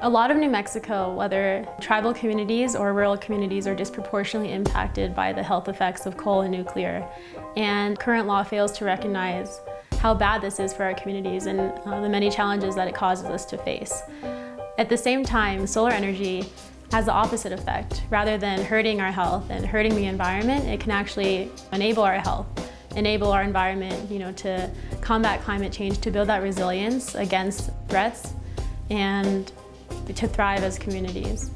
A lot of New Mexico, whether tribal communities or rural communities, are disproportionately impacted by the health effects of coal and nuclear. And current law fails to recognize how bad this is for our communities and the many challenges that it causes us to face. At the same time, solar energy has the opposite effect. Rather than hurting our health and hurting the environment, it can actually enable our health, enable our environment, to combat climate change, to build that resilience against threats, and to thrive as communities.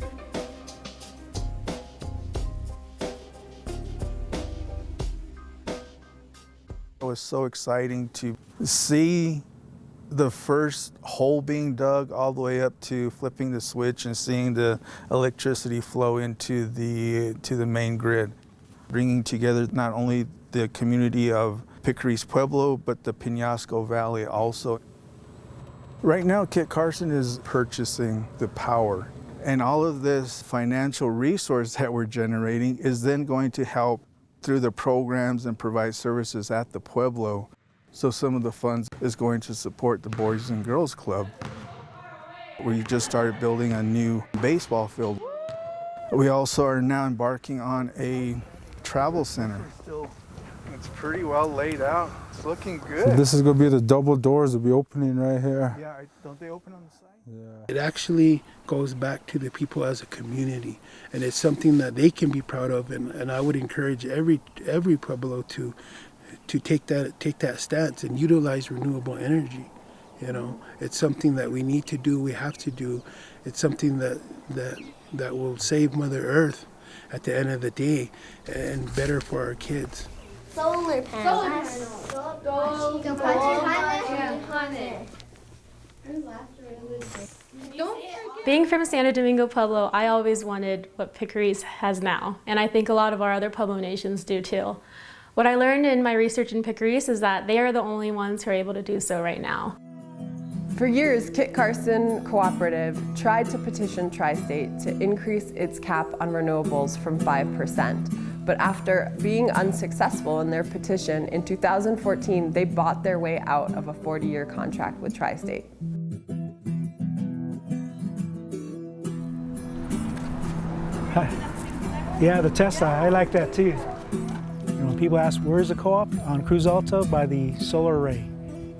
It was so exciting to see the first hole being dug all the way up to flipping the switch and seeing the electricity flow into the main grid, bringing together not only the community of Picaris Pueblo, but the Penasco Valley also. Right now, Kit Carson is purchasing the power, and all of this financial resource that we're generating is then going to help through the programs and provide services at the Pueblo. So some of the funds is going to support the Boys and Girls Club. We just started building a new baseball field. We also are now embarking on a travel center. It's pretty well laid out. It's looking good. So this is going to be the double doors will be opening right here. Yeah, don't they open on the side? Yeah. It actually goes back to the people as a community, and it's something that they can be proud of. And I would encourage every Pueblo to take that stance and utilize renewable energy. It's something that we need to do. We have to do. It's something that will save Mother Earth at the end of the day, and better for our kids. Solar panels. Being from Santo Domingo Pueblo, I always wanted what Picaris has now, and I think a lot of our other Pueblo nations do too. What I learned in my research in Picaris is that they are the only ones who are able to do so right now. For years, Kit Carson Cooperative tried to petition Tri-State to increase its cap on renewables from 5%. But after being unsuccessful in their petition, in 2014, they bought their way out of a 40-year contract with Tri-State. Yeah, the Tesla, I like that too. People ask, where's the co-op? On Cruz Alta by the solar array.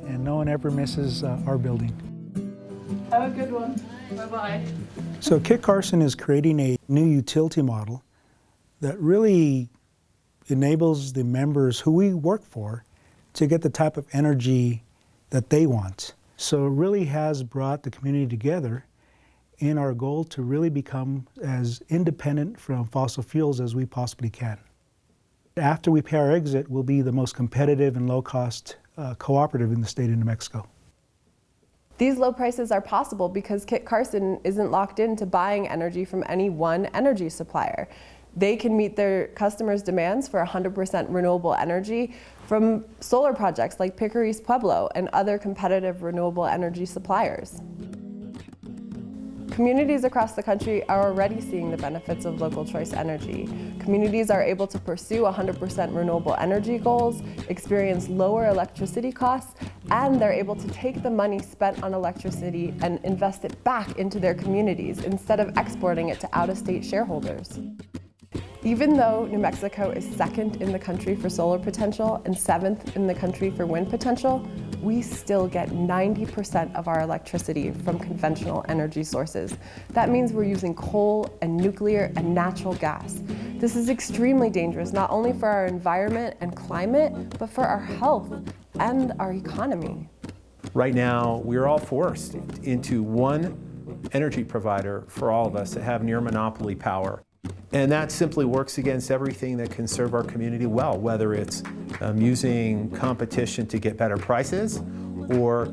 And no one ever misses our building. Have a good one. Bye-bye. So Kit Carson is creating a new utility model that really enables the members who we work for to get the type of energy that they want. So it really has brought the community together in our goal to really become as independent from fossil fuels as we possibly can. After we pay our exit, we'll be the most competitive and low-cost cooperative in the state of New Mexico. These low prices are possible because Kit Carson isn't locked into buying energy from any one energy supplier. They can meet their customers' demands for 100% renewable energy from solar projects like Picaris Pueblo and other competitive renewable energy suppliers. Communities across the country are already seeing the benefits of local choice energy. Communities are able to pursue 100% renewable energy goals, experience lower electricity costs, and they're able to take the money spent on electricity and invest it back into their communities instead of exporting it to out-of-state shareholders. Even though New Mexico is second in the country for solar potential and 7th in the country for wind potential, we still get 90% of our electricity from conventional energy sources. That means we're using coal and nuclear and natural gas. This is extremely dangerous, not only for our environment and climate, but for our health and our economy. Right now, we're all forced into one energy provider for all of us to have near monopoly power. And that simply works against everything that can serve our community well, whether it's using competition to get better prices, or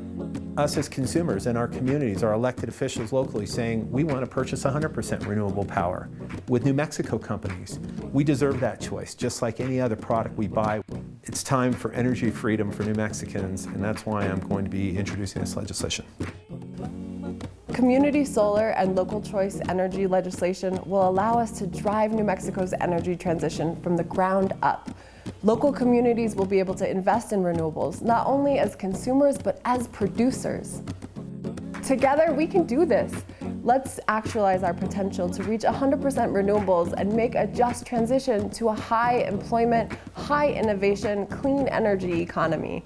us as consumers and our communities, our elected officials locally saying, we want to purchase 100% renewable power with New Mexico companies. We deserve that choice, just like any other product we buy. It's time for energy freedom for New Mexicans, and that's why I'm going to be introducing this legislation. Community solar and local choice energy legislation will allow us to drive New Mexico's energy transition from the ground up. Local communities will be able to invest in renewables, not only as consumers, but as producers. Together, we can do this. Let's actualize our potential to reach 100% renewables and make a just transition to a high employment, high innovation, clean energy economy.